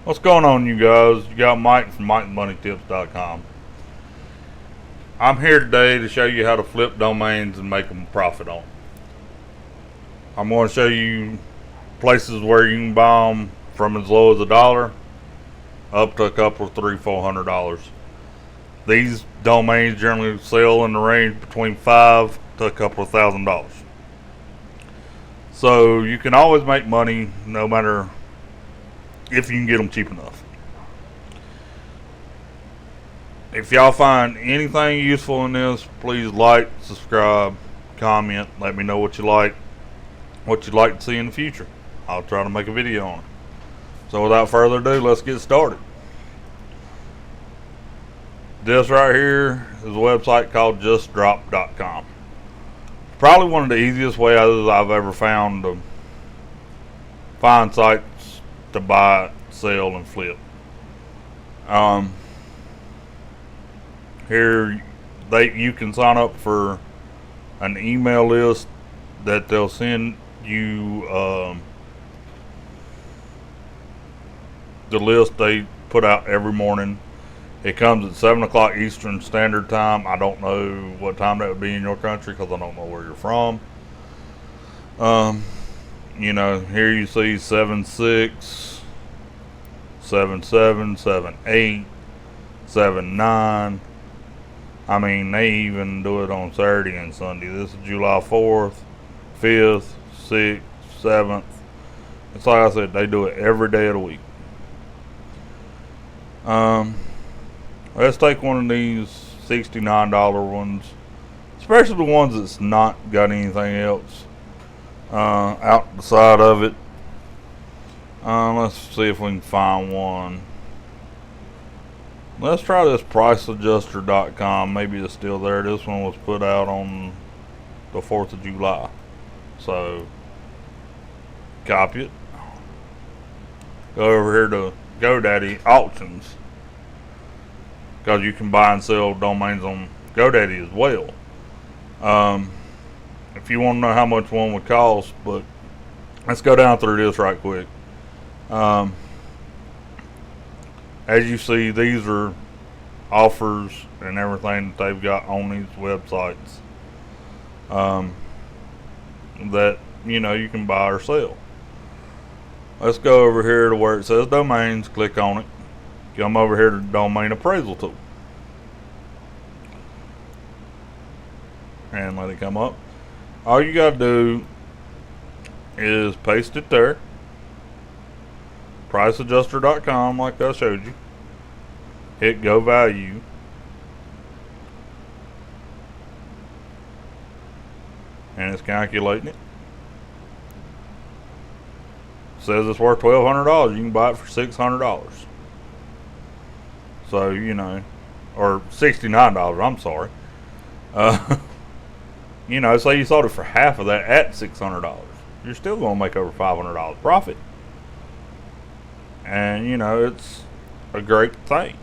What's going on, you guys? You got Mike from MikeMoneyTips.com. I'm here today to show you how to flip domains and make them profit on. I'm going to show you places where you can buy them from as low as $1 up to a couple of $300-400. These domains generally sell in the range between $5 to a couple of $1,000. So you can always make money no matter if you can get them cheap enough. If y'all find anything useful in this, please like, subscribe, comment, let me know what you'd like to see in the future. I'll try to make a video on it. So without further ado, let's get started. This right here is a website called justdrop.com. Probably one of the easiest ways I've ever found to find sites to buy, sell, and flip. Here you can sign up for an email list that they'll send you the list they put out every morning. It comes at 7 o'clock Eastern Standard Time. I don't know what time that would be in your country because I don't know where you're from. Here you see 7-6, 7-7, 7-8, 7-9. I mean, they even do it on Saturday and Sunday. This is July 4th, 5th, 6th, 7th. It's like I said, they do it every day of the week. Let's take one of these $69 ones, especially the ones that's not got anything else out the side of it. Let's see if we can find one. Let's try this priceadjuster.com. Maybe it's still there. This one was put out on the 4th of July. So, copy it. Go over here to GoDaddy auctions, because you can buy and sell domains on GoDaddy as well. If you want to know how much one would cost, but let's go down through this right quick. As you see, these are offers and everything that they've got on these websites that you can buy or sell. Let's go over here to where it says domains. Click on it. Come over here to the domain appraisal tool and let it come up. All you got to do is paste it there. Priceadjuster.com, like I showed you. Hit go value. And it's calculating it. Says it's worth $1,200. You can buy it for $600. So, or $69, I'm sorry. Say you sold it for half of that at $600. You're still going to make over $500 profit. And, it's a great thing.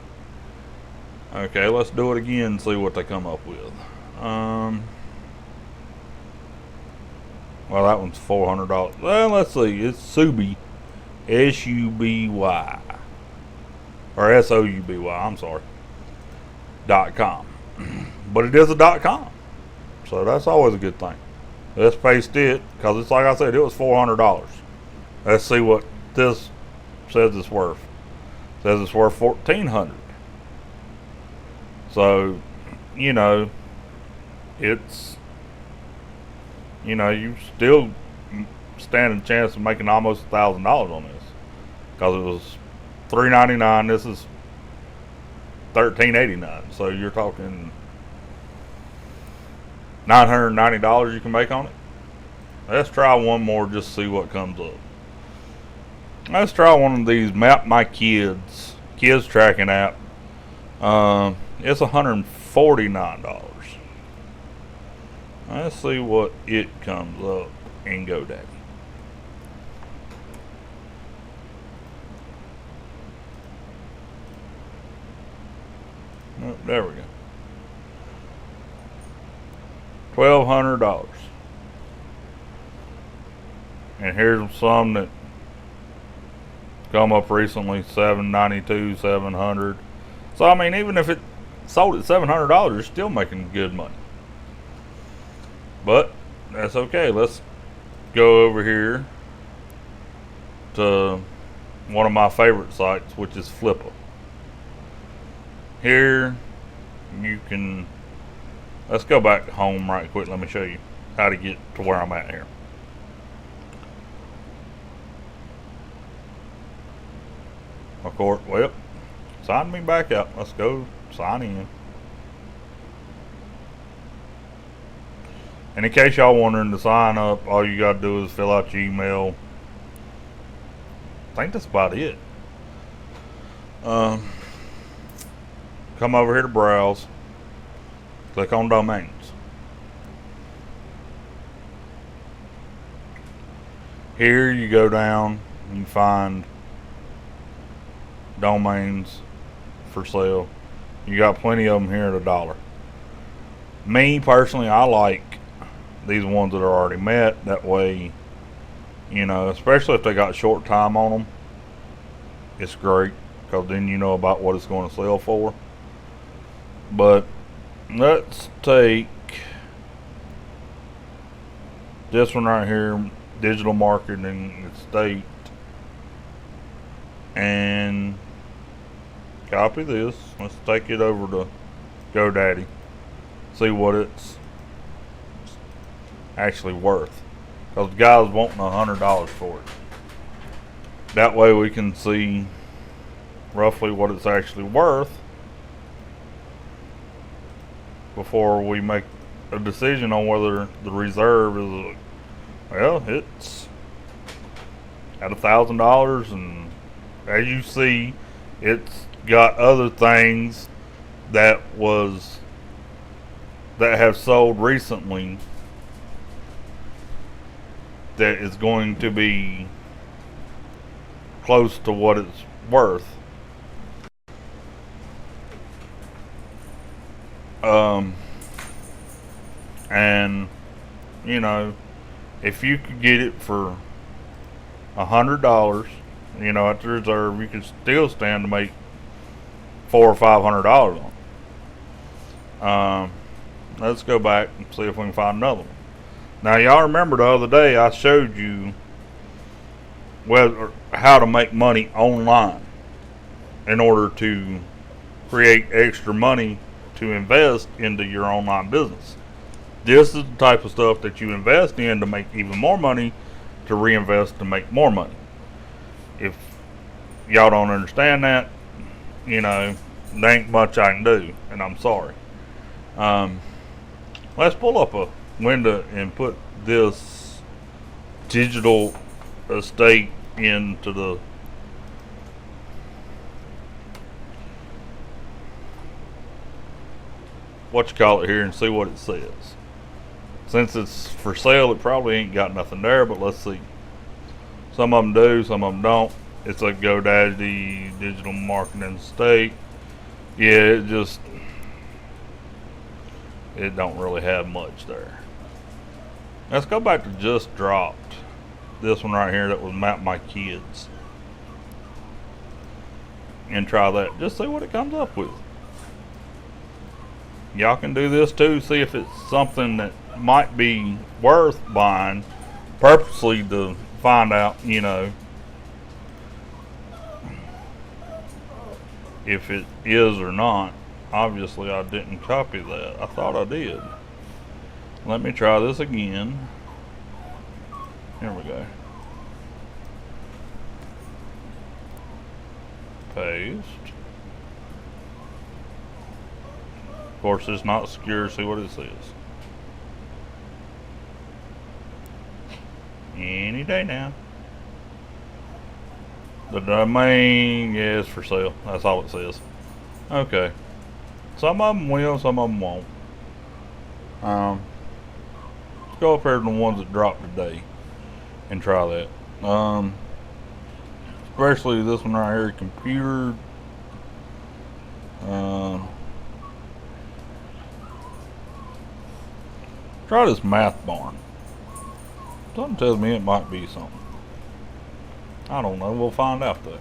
Okay, let's do it again and see what they come up with. Well, that one's $400. Well, let's see. It's Suby. S-U-B-Y. Or S-O-U-B-Y, I'm sorry. .com. But it is a .com. So that's always a good thing. Let's paste it, because it's like I said, it was $400. Let's see what this says it's worth. It says it's worth $1,400. So, it's, you still stand a chance of making almost $1,000 on this, because it was $399. This is $1,389. So you're talking $990 you can make on it. Let's try one more just to see what comes up. Let's try one of these Map My Kids tracking app. It's $149. Let's see what it comes up in GoDaddy. Oh, there we go. $1,200. And here's some that Come up recently, 792, 700. So I mean, even if it sold at $700, you're still making good money. But that's okay. Let's go over here to one of my favorite sites, which is Flippa. Here you can, let's go back home right quick. Let me show you how to get to where I'm at here. Of course, well, sign me back up. Let's go sign in. And in case y'all wondering, to sign up, all you gotta do is fill out your email. I think that's about it. Come over here to browse. Click on domains. Here you go down and you find domains for sale. You got plenty of them here at $1. Me personally, I like these ones that are already met. That way, you know, especially if they got short time on them, it's great, because then you know about what it's going to sell for. But let's take this one right here, digital marketing estate, and copy this. Let's take it over to GoDaddy, see what it's actually worth, because the guy's wanting $100 for it. That way we can see roughly what it's actually worth before we make a decision on whether the reserve is, well, it's at $1,000, and as you see, it's got other things that have sold recently that is going to be close to what it's worth. And you know, if you could get it for $100, you know, at the reserve, you could still stand to make $400 or $500 on it. Let's go back and see if we can find another one. Now, y'all remember the other day I showed you how to make money online in order to create extra money to invest into your online business. This is the type of stuff that you invest in to make even more money, to reinvest to make more money. If y'all don't understand that, you know, there ain't much I can do, and I'm sorry. Let's pull up a window and put this digital estate into the here and see what it says. Since it's for sale, it probably ain't got nothing there, but let's see. Some of them do, some of them don't. It's a GoDaddy digital marketing estate. Yeah, it don't really have much there. Let's go back to just dropped. This one right here that was Map My Kids. And try that. Just see what it comes up with. Y'all can do this too. See if it's something that might be worth buying, purposely to find out, you know, if it is or not. Obviously I didn't copy that. I thought I did. Let me try this again. Here we go. Paste. Of course, it's not secure. See what it says. Any day now. The domain is for sale. That's all it says. Okay. Some of them will, some of them won't. Let's go up here to the ones that dropped today and try that. Especially this one right here, computer. Try this math barn. Something tells me it might be something. I don't know. We'll find out though.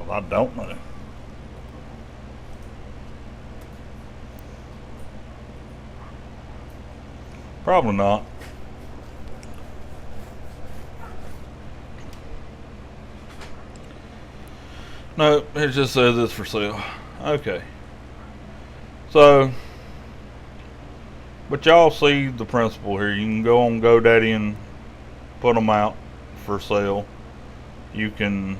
Well, I don't know. Probably not. No, it just says it's for sale. Okay. So, but y'all see the principle here. You can go on GoDaddy and put them out for sale. You can,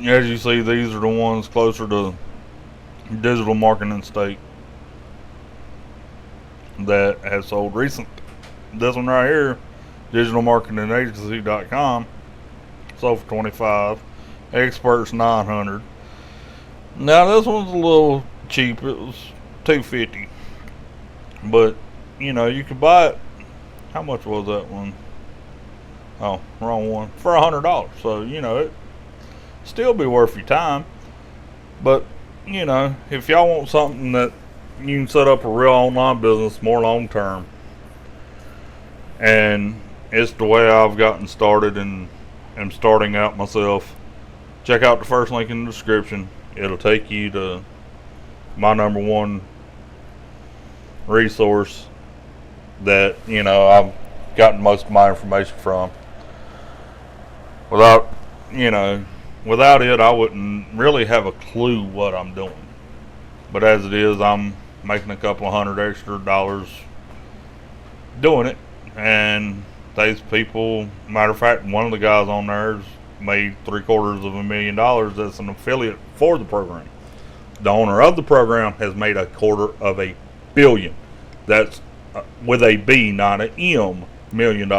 as you see, these are the ones closer to digital marketing state that has sold recent. This one right here, digitalmarketingagency.com, sold for $25. Experts $900. Now this one's a little cheap. It was $250. But you know, you could buy it. How much was that one? Oh, wrong one. For $100. So you know, it still be worth your time. But you know, if y'all want something that you can set up a real online business more long term, and it's the way I've gotten started and am starting out myself, check out the first link in the description. It'll take you to my number one resource that, you know, I've gotten most of my information from. Without it, I wouldn't really have a clue what I'm doing. But as it is, I'm making a couple of $100 extra doing it. And these people, matter of fact, one of the guys on there has made $750,000. That's an affiliate for the program. The owner of the program has made $250 million. That's with a B, not an M, $million.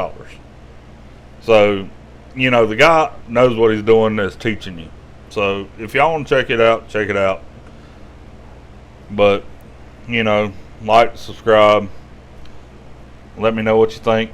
So, you know, the guy knows what he's doing that's teaching you. So, if y'all want to check it out, check it out. But, you know, like, subscribe. Let me know what you think.